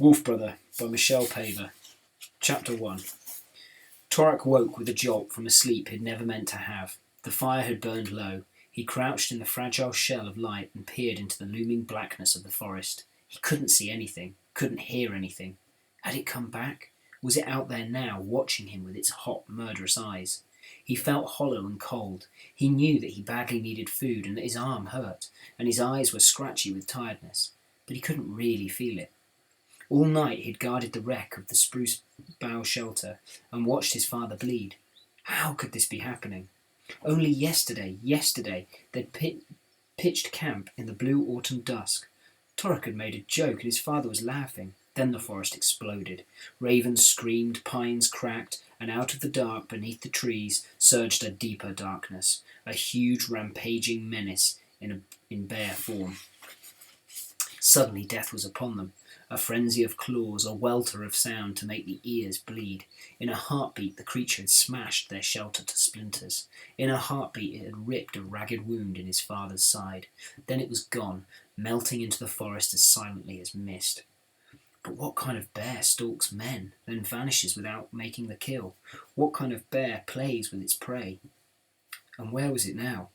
Wolf Brother by Michelle Paver. Chapter 1. Torak woke with a jolt from a sleep he'd never meant to have. The fire had burned low. He crouched in the fragile shell of light and peered into the looming blackness of the forest. He couldn't see anything, couldn't hear anything. Had it come back? Was it out there now, watching him with its hot, murderous eyes? He felt hollow and cold. He knew that he badly needed food and that his arm hurt, and his eyes were scratchy with tiredness, but he couldn't really feel it. All night he'd guarded the wreck of the spruce bough shelter and watched his father bleed. How could this be happening? Only yesterday, they'd pitched camp in the blue autumn dusk. Torak had made a joke and his father was laughing. Then the forest exploded. Ravens screamed, pines cracked, and out of the dark beneath the trees surged a deeper darkness, a huge rampaging menace in bare form. Suddenly death was upon them. A frenzy of claws, a welter of sound to make the ears bleed. In a heartbeat the creature had smashed their shelter to splinters. In a heartbeat it had ripped a ragged wound in his father's side. Then it was gone, melting into the forest as silently as mist. But what kind of bear stalks men, then vanishes without making the kill? What kind of bear plays with its prey? And where was it now?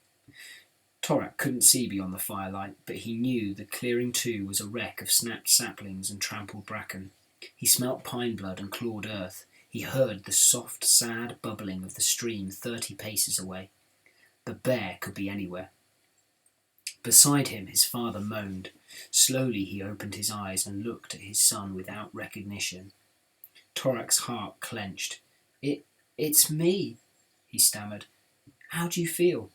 Torak couldn't see beyond the firelight, but he knew the clearing too was a wreck of snapped saplings and trampled bracken. He smelt pine blood and clawed earth. He heard the soft, sad bubbling of the stream 30 paces away. The bear could be anywhere. Beside him his father moaned. Slowly he opened his eyes and looked at his son without recognition. Torak's heart clenched. It's me, he stammered. How do you feel?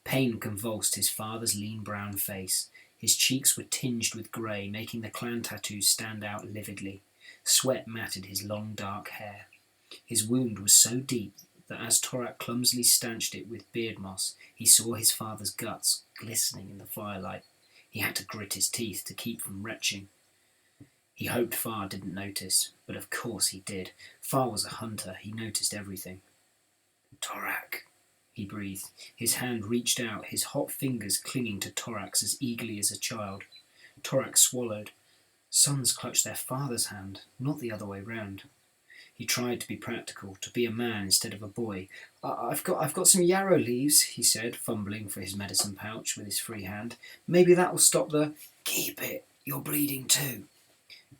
Pain convulsed his father's lean brown face. His cheeks were tinged with grey, making the clan tattoos stand out lividly. Sweat matted his long dark hair. His wound was so deep that as Torak clumsily stanched it with beard moss, he saw his father's guts glistening in the firelight. He had to grit his teeth to keep from retching. He hoped Far didn't notice, but of course he did. Far was a hunter, he noticed everything. Torak, he breathed. His hand reached out, his hot fingers clinging to Torak's as eagerly as a child. Torak swallowed. Sons clutched their father's hand, not the other way round. He tried to be practical, to be a man instead of a boy. I've got some yarrow leaves, he said, fumbling for his medicine pouch with his free hand. Maybe that will stop the... Keep it, you're bleeding too.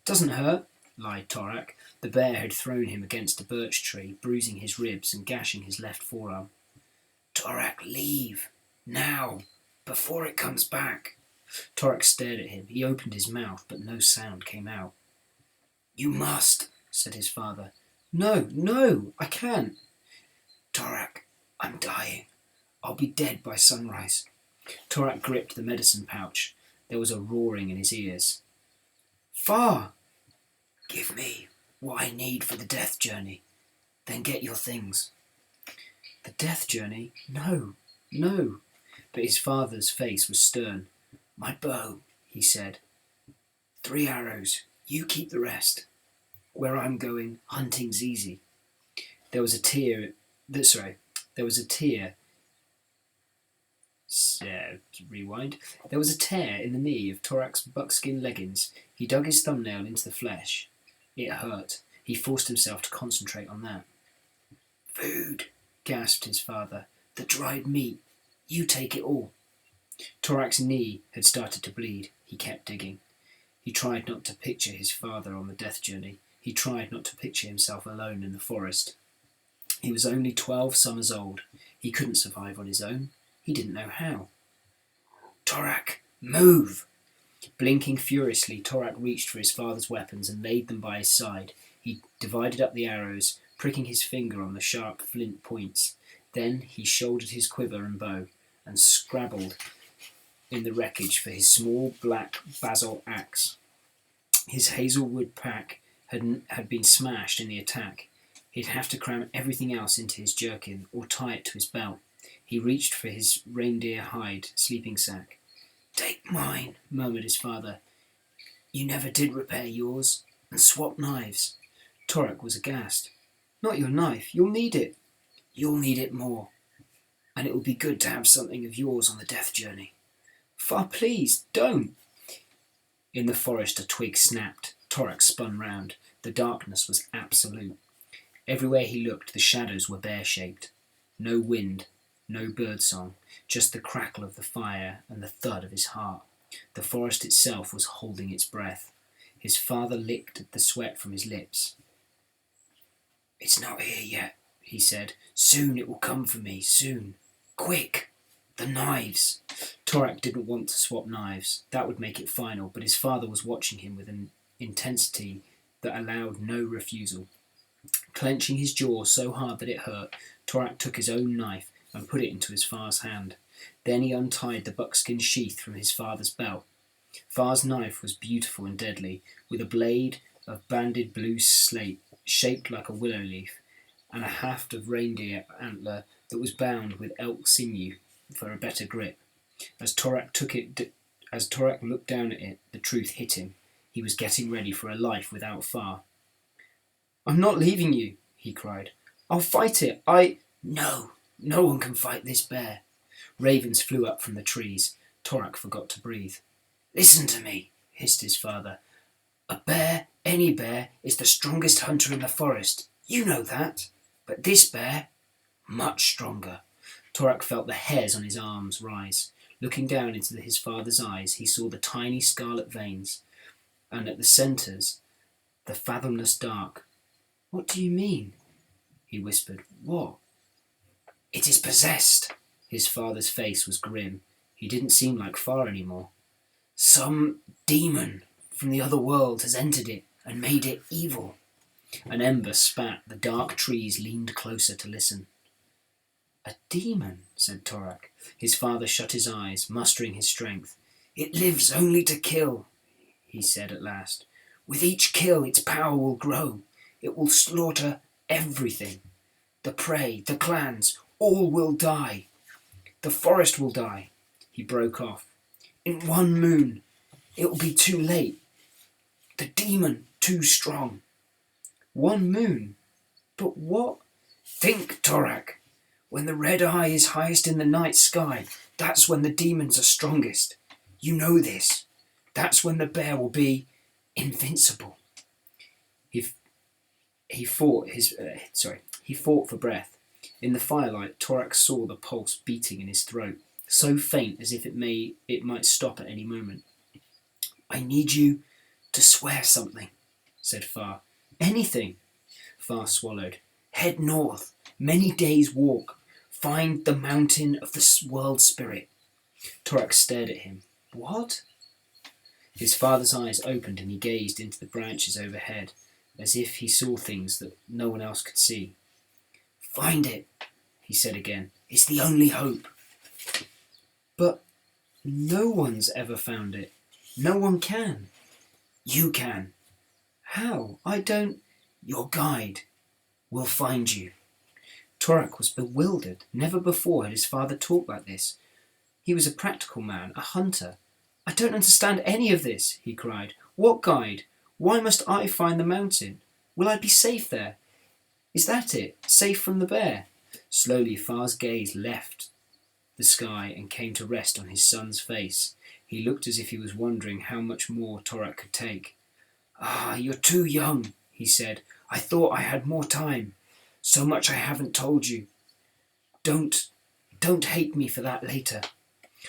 Doesn't hurt, lied Torak. The bear had thrown him against a birch tree, bruising his ribs and gashing his left forearm. Torak, leave. Now. Before it comes back. Torak stared at him. He opened his mouth, but no sound came out. You must, said his father. No, I can't. Torak, I'm dying. I'll be dead by sunrise. Torak gripped the medicine pouch. There was a roaring in his ears. Far! Give me what I need for the death journey. Then get your things. The death journey? No. But his father's face was stern. My bow, he said. 3 arrows. You keep the rest. Where I'm going, hunting's easy. There was a tear. Rewind. There was a tear in the knee of Torak's buckskin leggings. He dug his thumbnail into the flesh. It hurt. He forced himself to concentrate on that. Food, gasped his father. The dried meat. You take it all. Torak's knee had started to bleed. He kept digging. He tried not to picture his father on the death journey. He tried not to picture himself alone in the forest. He was only 12 summers old. He couldn't survive on his own. He didn't know how. Torak, move! Blinking furiously, Torak reached for his father's weapons and laid them by his side. He divided up the arrows, pricking his finger on the sharp flint points. Then he shouldered his quiver and bow and scrabbled in the wreckage for his small black basalt axe. His hazelwood pack had been smashed in the attack. He'd have to cram everything else into his jerkin or tie it to his belt. He reached for his reindeer hide sleeping sack. Take mine, murmured his father. You never did repair yours, and swap knives. Torak was aghast. Not your knife, you'll need it. You'll need it more. And it will be good to have something of yours on the death journey. Far, please, don't. In the forest a twig snapped. Torak spun round. The darkness was absolute. Everywhere he looked, the shadows were bear-shaped. No wind, no birdsong, just the crackle of the fire and the thud of his heart. The forest itself was holding its breath. His father licked at the sweat from his lips. "It's not here yet," he said. "Soon it will come for me, soon. Quick! The knives!" Torak didn't want to swap knives. That would make it final, but his father was watching him with an intensity that allowed no refusal. Clenching his jaw so hard that it hurt, Torak took his own knife and put it into his father's hand. Then he untied the buckskin sheath from his father's belt. Far's knife was beautiful and deadly, with a blade of banded blue slate shaped like a willow leaf, and a haft of reindeer antler that was bound with elk sinew for a better grip. As Torak looked down at it, the truth hit him. He was getting ready for a life without Far. "I'm not leaving you," he cried. "I'll fight it. No one can fight this bear." Ravens flew up from the trees. Torak forgot to breathe. "Listen to me," hissed his father. "A bear, any bear, is the strongest hunter in the forest. You know that. But this bear, much stronger." Torak felt the hairs on his arms rise. Looking down into his father's eyes, he saw the tiny scarlet veins, and at the centres, the fathomless dark. "What do you mean?" he whispered. "What?" "It is possessed." His father's face was grim. He didn't seem like Far anymore. "Some demon from the other world has entered it and made it evil." An ember spat. The dark trees leaned closer to listen. "A demon," said Torak. His father shut his eyes, mustering his strength. "It lives only to kill," he said at last. "With each kill, its power will grow. It will slaughter everything. The prey, the clans, all will die. The forest will die." He broke off. "In 1 moon, it will be too late. The demon too strong." 1 moon? But what? "Think, Torak. When the red eye is highest in the night sky, that's when the demons are strongest. You know this. That's when the bear will be invincible." He fought for breath. In the firelight, Torak saw the pulse beating in his throat, so faint as if it might stop at any moment. "I need you to swear something," said Far. "Anything." Far swallowed. "Head north, many days' walk. Find the mountain of the world spirit." Torak stared at him. "What?" His father's eyes opened and he gazed into the branches overhead, as if he saw things that no one else could see. "Find it," he said again. "It's the only hope." "But no one's ever found it. No one can." "You can." "How? I don't—" "Your guide will find you." Torak was bewildered. Never before had his father talked like this. He was a practical man, a hunter. "I don't understand any of this," he cried. "What guide? Why must I find the mountain? Will I be safe there? Is that it? Safe from the bear?" Slowly Far's gaze left the sky and came to rest on his son's face. He looked as if he was wondering how much more Torak could take. "Ah, you're too young," he said. "I thought I had more time. So much I haven't told you. Don't hate me for that later."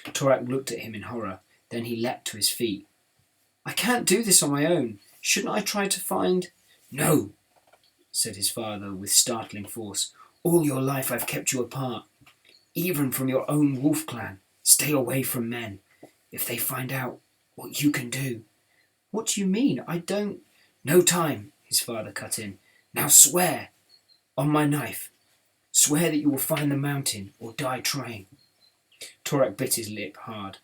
Torak looked at him in horror. Then he leapt to his feet. "I can't do this on my own. Shouldn't I try to find—" "No," said his father with startling force. "All your life I've kept you apart, even from your own wolf clan. Stay away from men. If they find out what you can do—" "What do you mean? I don't—" "No time," his father cut in. "Now swear, on my knife. Swear that you will find the mountain or die trying." Torak bit his lip hard.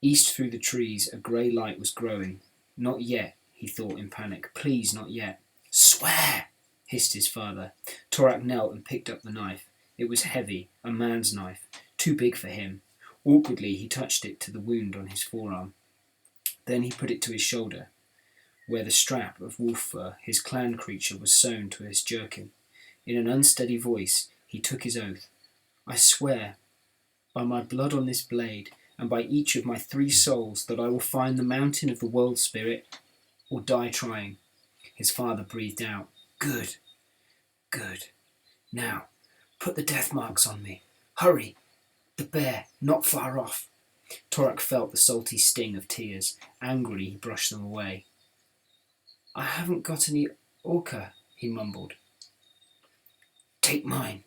East through the trees a grey light was growing. "Not yet," he thought in panic. "Please, not yet." "Swear!" hissed his father. Torak knelt and picked up the knife. It was heavy, a man's knife, too big for him. Awkwardly he touched it to the wound on his forearm. Then he put it to his shoulder, where the strap of wolf fur, his clan creature, was sewn to his jerkin. In an unsteady voice he took his oath. "I swear, by my blood on this blade, and by each of my 3 souls, that I will find the mountain of the world spirit." or die trying. His father breathed out. Good, good. Now, put the death marks on me. Hurry! The bear, not far off. Torak felt the salty sting of tears. Angrily he brushed them away. I haven't got any orca, he mumbled. Take mine.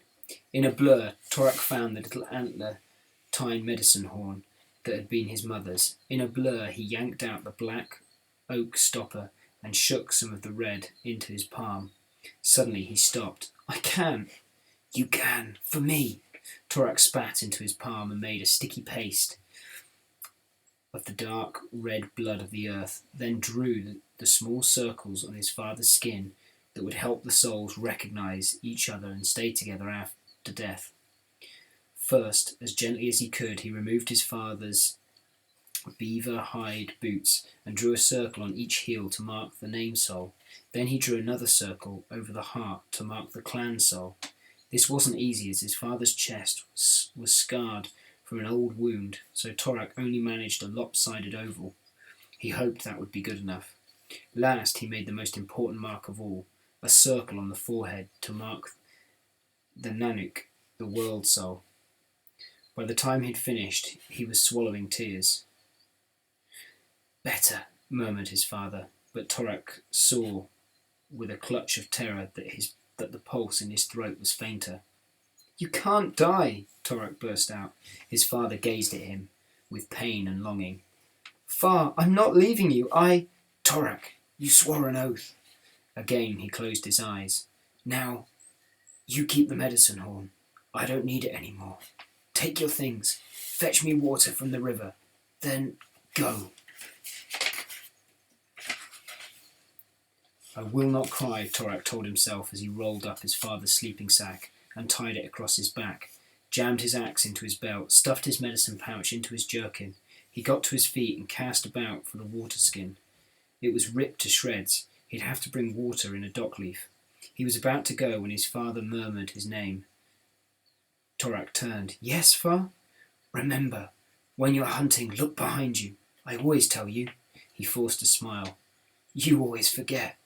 In a blur, Torak found the little antler-tined medicine horn that had been his mother's. In a blur, he yanked out the black oak stopper and shook some of the red into his palm. Suddenly he stopped. I can. You can. For me. Torak spat into his palm and made a sticky paste of the dark red blood of the earth, then drew the small circles on his father's skin that would help the souls recognize each other and stay together after death. First, as gently as he could, he removed his father's beaver hide boots and drew a circle on each heel to mark the name soul. Then he drew another circle over the heart to mark the clan soul. This wasn't easy, as his father's chest was scarred from an old wound, so Torak only managed a lopsided oval. He hoped that would be good enough. Last, he made the most important mark of all, a circle on the forehead to mark the Nanook, the world soul. By the time he'd finished, he was swallowing tears. Better, murmured his father, but Torak saw with a clutch of terror that the pulse in his throat was fainter. You can't die, Torak burst out. His father gazed at him with pain and longing. Far, I'm not leaving you. Torak, you swore an oath. Again he closed his eyes. Now, you keep the medicine horn. I don't need it any more. Take your things. Fetch me water from the river. Then go. I will not cry, Torak told himself as he rolled up his father's sleeping sack and tied it across his back, jammed his axe into his belt, stuffed his medicine pouch into his jerkin. He got to his feet and cast about for the water skin. It was ripped to shreds. He'd have to bring water in a dock leaf. He was about to go when his father murmured his name. Torak turned. Yes, Far? Remember, when you're hunting, look behind you. I always tell you. He forced a smile. You always forget.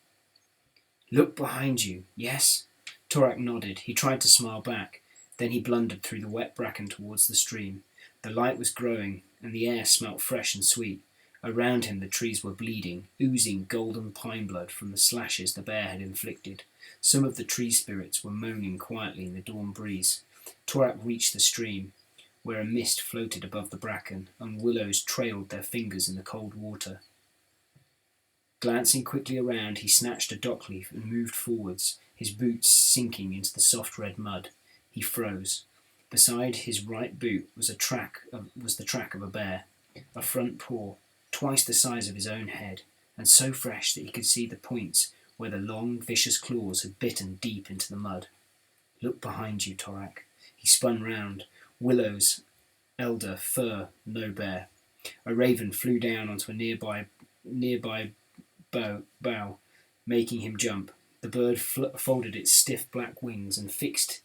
Look behind you, yes? Torak nodded. He tried to smile back. Then he blundered through the wet bracken towards the stream. The light was growing, and the air smelt fresh and sweet. Around him the trees were bleeding, oozing golden pine blood from the slashes the bear had inflicted. Some of the tree spirits were moaning quietly in the dawn breeze. Torak reached the stream, where a mist floated above the bracken, and willows trailed their fingers in the cold water. Glancing quickly around, he snatched a dock leaf and moved forwards, his boots sinking into the soft red mud. He froze. Beside his right boot was the track of a bear, a front paw, twice the size of his own head, and so fresh that he could see the points where the long, vicious claws had bitten deep into the mud. Look behind you, Torak. He spun round. Willows, elder, fir, no bear. A raven flew down onto a nearby bough, making him jump. The bird folded its stiff black wings and fixed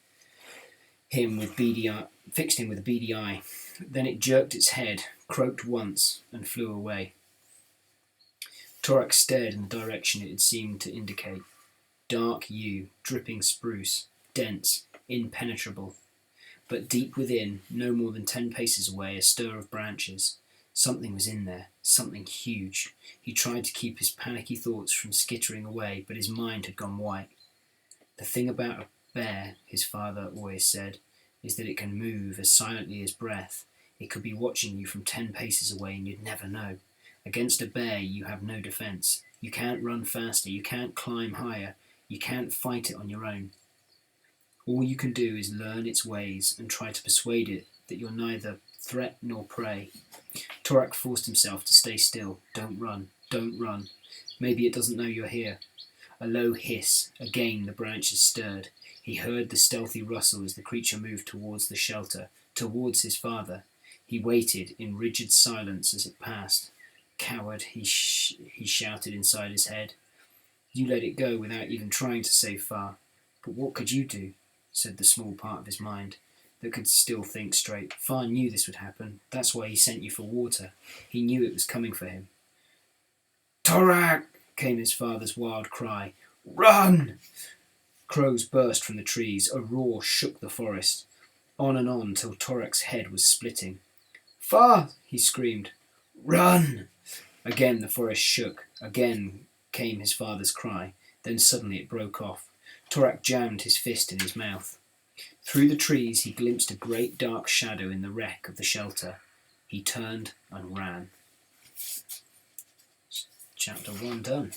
him with a beady eye. Then it jerked its head, croaked once, and flew away. Torak stared in the direction it had seemed to indicate. Dark yew, dripping spruce, dense, impenetrable. But deep within, no more than 10 paces away, a stir of branches. Something was in there, something huge. He tried to keep his panicky thoughts from skittering away, but his mind had gone white. The thing about a bear, his father always said, is that it can move as silently as breath. It could be watching you from 10 paces away and you'd never know. Against a bear, you have no defence. You can't run faster, you can't climb higher, you can't fight it on your own. All you can do is learn its ways and try to persuade it that you're neither threat nor prey. Torak forced himself to stay still. Don't run, don't run. Maybe it doesn't know you're here. A low hiss. Again the branches stirred. He heard the stealthy rustle as the creature moved towards the shelter, towards his father. He waited in rigid silence as it passed. Coward, he shouted inside his head. You let it go without even trying to save Far. But what could you do? Said the small part of his mind that could still think straight. Far knew this would happen. That's why he sent you for water. He knew it was coming for him. Torak! came his father's wild cry. "Run!" Crows burst from the trees. A roar shook the forest. On till Torek's head was splitting. "Fa!" he screamed. "Run!" Again the forest shook. Again came his father's cry. Then suddenly it broke off. Torek jammed his fist in his mouth. Through the trees he glimpsed a great dark shadow in the wreck of the shelter. He turned and ran. Chapter 1 done.